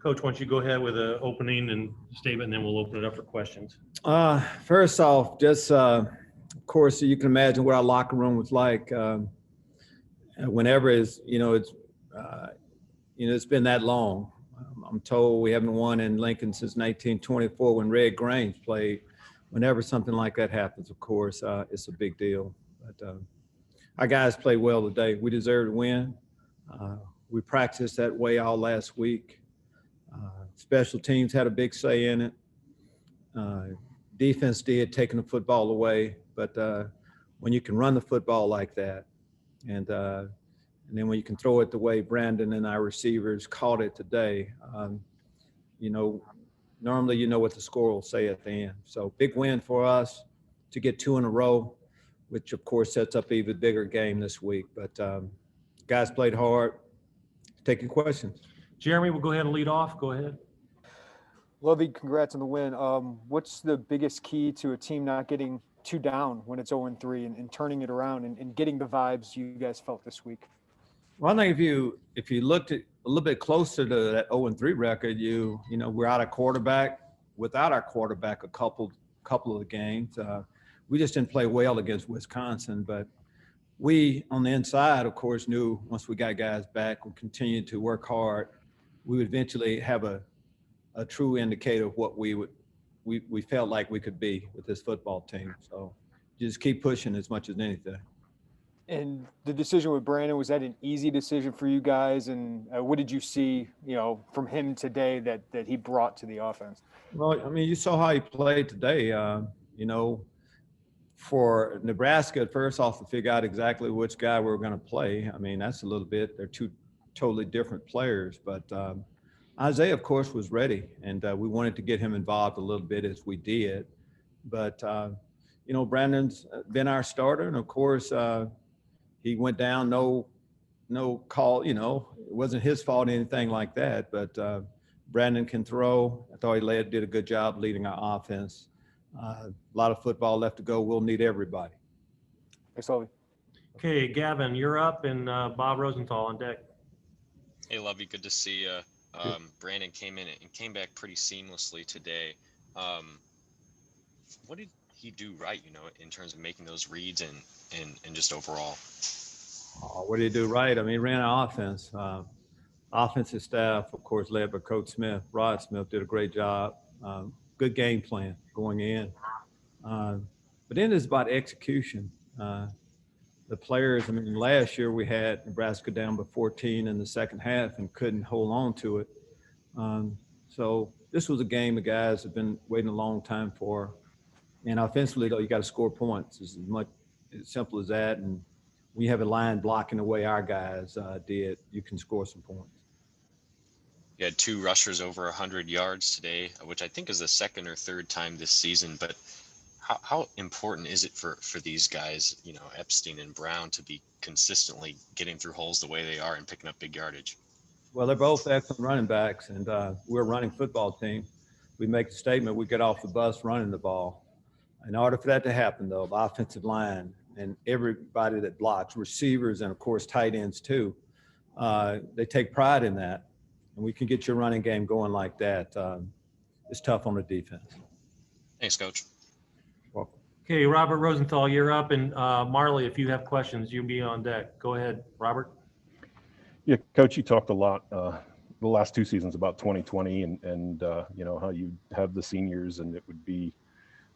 Coach, why don't you go ahead with an opening and statement, and then we'll open it up for questions. First off, just of course, you can imagine what our locker room was like. Whenever it's been that long. I'm told we haven't won in Lincoln since 1924 when Red Grange played. Whenever something like that happens, of course, it's a big deal. But our guys played well today. We deserve to win. We practiced that way all last week. Special teams had a big say in it. Defense did, taking the football away. But when you can run the football like that, and then when you can throw it the way Brandon and our receivers caught it today, normally you know what the score will say at the end. So big win for us to get 2 in a row, which of course sets up an even bigger game this week. But guys played hard. Taking questions. Jeremy, we'll go ahead and lead off. Go ahead. Lovie, congrats on the win. What's the biggest key to a team not getting 2 down when it's 0-3 and turning it around and getting the vibes you guys felt this week? Well, I think if you looked at a little bit closer to that 0-3 record, we're out of quarterback, without our quarterback a couple of the games. We just didn't play well against Wisconsin, but we on the inside, of course, knew once we got guys back and continued to work hard, we would eventually have a true indicator of what we felt like we could be with this football team. So just keep pushing as much as anything. And the decision with Brandon, was that an easy decision for you guys? And what did you see, from him today that he brought to the offense? Well, I mean, you saw how he played today. For Nebraska, at first off, to figure out exactly which guy we were going to play. I mean, that's a little bit. They're 2 totally different players. But Isaiah, of course, was ready, and we wanted to get him involved a little bit as we did. But Brandon's been our starter, and of course. He went down, no call, it wasn't his fault, anything like that. But Brandon can throw. I thought he did a good job leading our offense. A lot of football left to go. We'll need everybody. Thanks, Lovie. Okay, Gavin, you're up, and Bob Rosenthal on deck. Hey, Lovie, good to see you. Brandon came in and came back pretty seamlessly today. What did he do right, in terms of making those reads and just overall? What did he do right? I mean, he ran our offense. Offensive staff, of course, led by Coach Smith. Rod Smith did a great job. Good game plan going in. But then it's about execution. The players, last year we had Nebraska down by 14 in the second half and couldn't hold on to it. So this was a game the guys have been waiting a long time for. And offensively, though, you got to score points. It's as simple as that. And when you have a line blocking the way our guys did, you can score some points. You had 2 rushers over 100 yards today, which I think is the second or third time this season. But how important is it for these guys, Epstein and Brown, to be consistently getting through holes the way they are and picking up big yardage? Well, they're both excellent running backs, and we're a running football team. We make the statement, we get off the bus running the ball. In order for that to happen, though, the offensive line and everybody that blocks, receivers and, of course, tight ends too, they take pride in that. And we can get your running game going like that. It's tough on the defense. Thanks, Coach. Welcome. Okay, Robert Rosenthal, you're up. And Marley, if you have questions, you'll be on deck. Go ahead, Robert. Yeah, Coach, you talked a lot the last 2 seasons about 2020 and how you have the seniors and it would be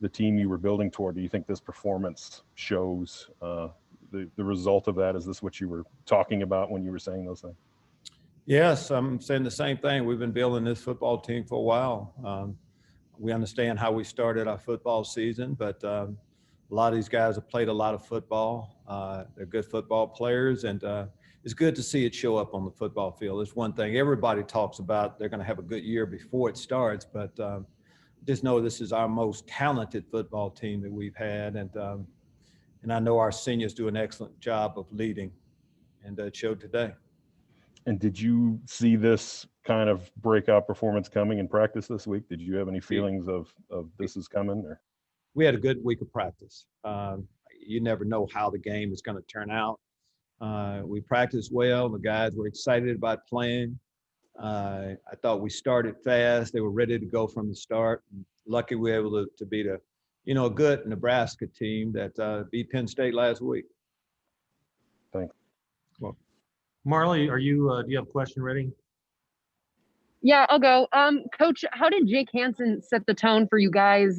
the team you were building toward. Do you think this performance shows the result of that? Is this what you were talking about when you were saying those things? Yes, I'm saying the same thing. We've been building this football team for a while. We understand how we started our football season, but a lot of these guys have played a lot of football. They're good football players, and it's good to see it show up on the football field. It's one thing everybody talks about. They're going to have a good year before it starts, but just know this is our most talented football team that we've had, and I know our seniors do an excellent job of leading, and it showed today. And did you see this kind of breakout performance coming in practice this week? Did you have any feelings of this is coming? Or? We had a good week of practice. You never know how the game is going to turn out. We practiced well. The guys were excited about playing. I thought we started fast. They were ready to go from the start. Lucky we were able to beat a good Nebraska team that beat Penn State last week. Thanks. Well, Marley, do you have a question ready? Yeah, I'll go. Coach, how did Jake Hansen set the tone for you guys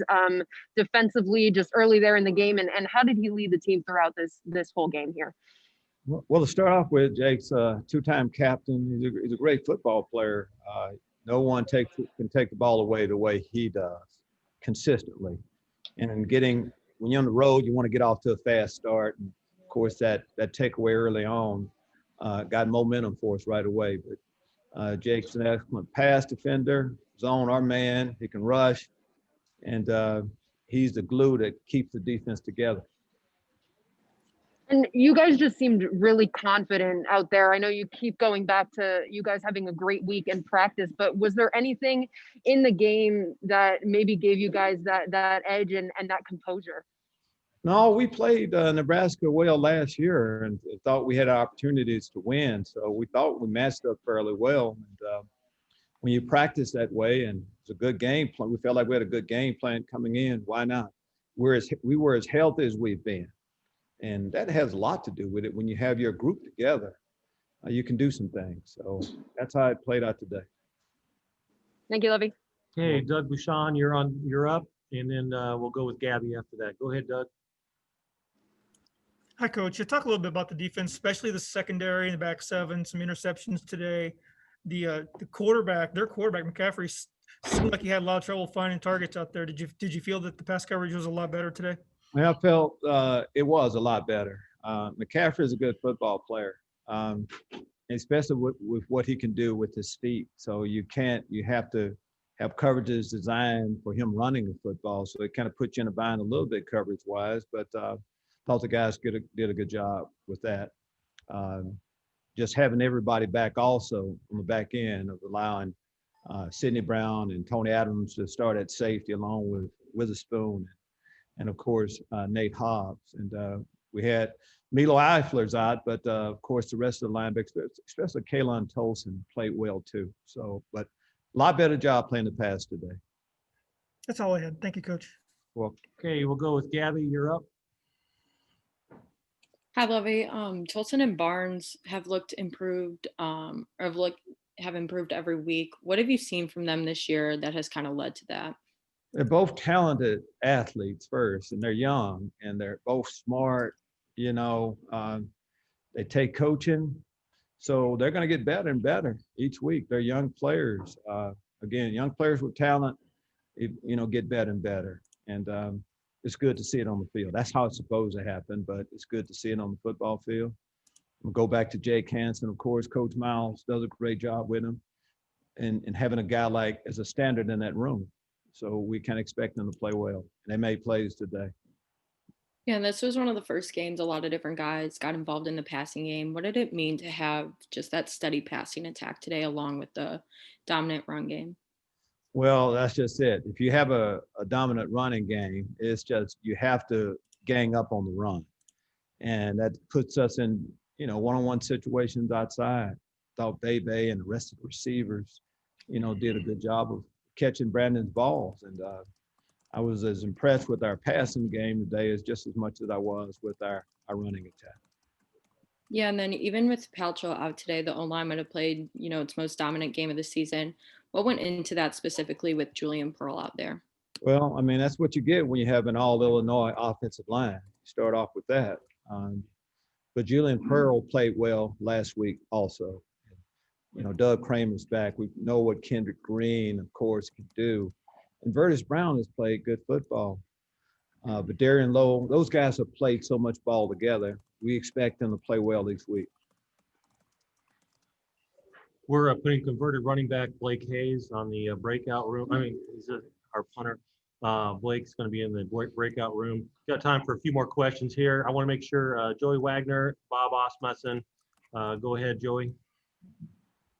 defensively just early there in the game, and how did he lead the team throughout this whole game here? well, to start off with, Jake's a two-time captain. He's a great football player. No one can take the ball away the way he does consistently. And when you're on the road, you want to get off to a fast start. And of course, that takeaway early on got momentum for us right away. But Jake's an excellent pass defender, zone our man. He can rush, and he's the glue that keeps the defense together. And you guys just seemed really confident out there. I know you keep going back to you guys having a great week in practice, but was there anything in the game that maybe gave you guys that edge and that composure? No, we played Nebraska well last year and thought we had opportunities to win. So we thought we matched up fairly well. And when you practice that way and it's a good game plan, we felt like we had a good game plan coming in. Why not? We were as healthy as we've been. And that has a lot to do with it. When you have your group together, you can do some things. So that's how it played out today. Thank you, Lovie. Okay, Doug Bouchon, you're up, and then we'll go with Gabby after that. Go ahead, Doug. Hi, Coach. You talk a little bit about the defense, especially the secondary and the back seven, some interceptions today. The quarterback, their quarterback, McCaffrey, seemed like he had a lot of trouble finding targets out there. Did you feel that the pass coverage was a lot better today? I felt it was a lot better. McCaffrey is a good football player, especially with what he can do with his feet. So you have to have coverages designed for him running the football. So it kind of puts you in a bind a little bit coverage-wise, but thought the guys did a good job with that. Just having everybody back also on the back end of allowing Sidney Brown and Tony Adams to start at safety along with Witherspoon and of course Nate Hobbs. And we had Milo Eifler's out, but of course the rest of the linebackers, especially Kalen Tolson, played well too. So, but a lot better job playing the pass today. That's all I had. Thank you, Coach. Well, Okay, we'll go with Gabby. You're up. Hi, Lovie. Tolson and Barnes have looked improved, have improved every week. What have you seen from them this year that has kind of led to that? they're both talented athletes first, and they're young, and they're both smart. They take coaching, so they're going to get better and better each week. They're young players. Again, young players with talent, get better and better. And it's good to see it on the field. That's how it's supposed to happen, but it's good to see it on the football field. We'll go back to Jake Hansen, of course. Coach Miles does a great job with him, and having a guy like as a standard in that room. So we can expect them to play well. And they made plays today. Yeah, and this was one of the first games a lot of different guys got involved in the passing game. What did it mean to have just that steady passing attack today along with the dominant run game? Well, that's just it. If you have a dominant running game, it's just you have to gang up on the run. And that puts us in, one-on-one situations outside. Thought Bebe and the rest of the receivers, did a good job of catching Brandon's balls. And I was as impressed with our passing game today as just as much as I was with our running attack. Yeah, and then even with Paltrow out today, the O-line might have played, its most dominant game of the season. What went into that specifically with Julian Pearl out there? Well, that's what you get when you have an all-Illinois offensive line. You start off with that. But Julian Pearl played well last week also. Doug Kramer's back. We know what Kendrick Green, of course, can do. And Vertus Brown has played good football. But Darian Lowe, those guys have played so much ball together. We expect them to play well each week. We're putting converted running back Blake Hayes on the breakout room. He's our punter. Blake's going to be in the breakout room. Got time for a few more questions here. I want to make sure Joey Wagner, Bob Osmussen. Go ahead, Joey.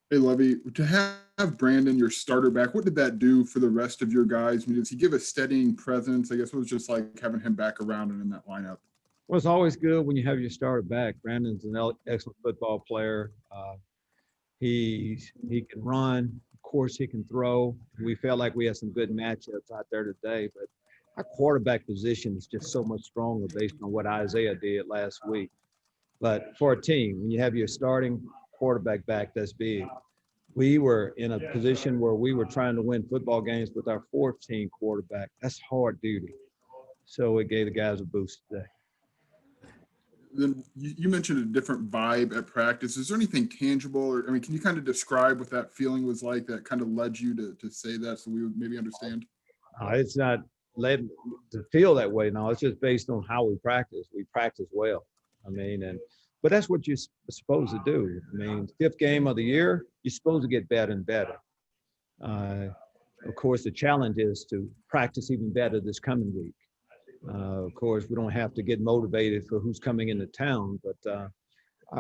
Hey, Lovie, to have Brandon, your starter, back, what did that do for the rest of your guys? Does he give a steadying presence? I guess it was just like having him back around and in that lineup. Well, it's always good when you have your starter back. Brandon's an excellent football player. He can run. Of course, he can throw. We felt like we had some good matchups out there today, but our quarterback position is just so much stronger based on what Isaiah did last week. But for a team, when you have your starting quarterback back, that's big. We were in a position where we were trying to win football games with our 14 quarterback. That's hard duty. So it gave the guys a boost today. Then you mentioned a different vibe at practice. Is there anything tangible, or I mean, can you kind of describe what that feeling was like that kind of led you to say that, so we would maybe understand? It's not led to feel that way. No, it's just based on how we practice. We practice well. I mean, but that's what you're supposed to do. I mean, 5th game of the year, you're supposed to get better and better. Of course, the challenge is to practice even better this coming week. Of course, we don't have to get motivated for who's coming into town, but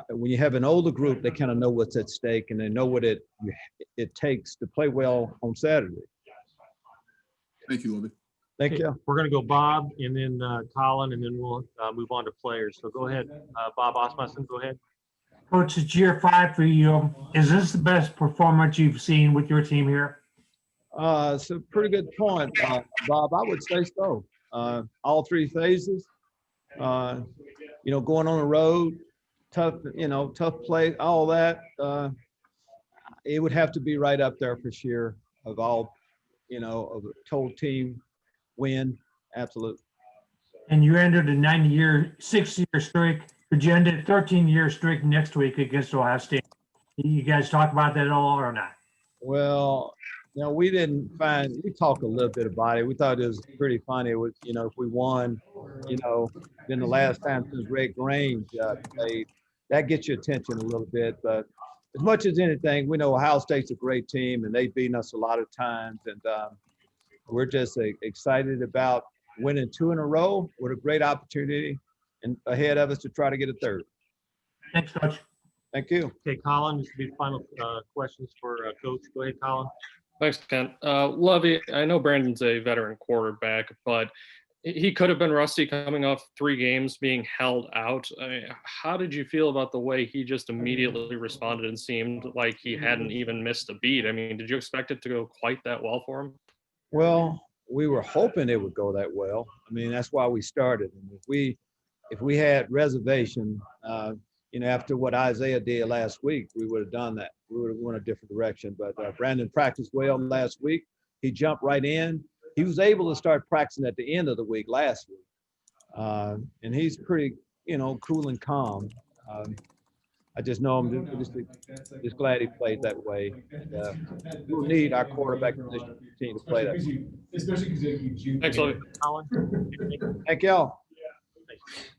when you have an older group, they kind of know what's at stake and they know what it takes to play well on Saturday. Thank you, Lovie. Thank you. We're going to go Bob and then Colin, and then we'll move on to players. So go ahead, Bob Osmussen, go ahead. Coach, it's year 5 for you. Is this the best performance you've seen with your team here? It's a pretty good point, Bob. I would say so. All 3 phases, going on the road, tough play, all that. It would have to be right up there for sure of all, of the total team win. Absolutely. And you entered a 6-year streak. Could you end a 13-year streak next week against Ohio State? You guys talk about that at all or not? Well, we talked a little bit about it. We thought it was pretty funny. It was, if we won, then the last time since Rick Grange played, that gets your attention a little bit. But as much as anything, we know Ohio State's a great team and they've beaten us a lot of times. And we're just excited about winning 2 in a row with a great opportunity and ahead of us to try to get a 3rd. Thanks, Coach. Thank you. Okay, Colin, this will be final questions for Coach. Go ahead, Colin. Thanks, Ken. Lovie, I know Brandon's a veteran quarterback, but he could have been rusty coming off 3 games being held out. I mean, how did you feel about the way he just immediately responded and seemed like he hadn't even missed a beat? I mean, did you expect it to go quite that well for him? Well, we were hoping it would go that well. I mean, that's why we started. And if we had reservation, after what Isaiah did last week, we would have done that. We would have went a different direction. But Brandon practiced well last week. He jumped right in. He was able to start practicing at the end of the week last week. And he's pretty, cool and calm. I just know I'm just glad he played that way. And, we'll need our quarterback position to continue to play that way. Thanks, Lovie. Colin. Thank y'all. Thanks.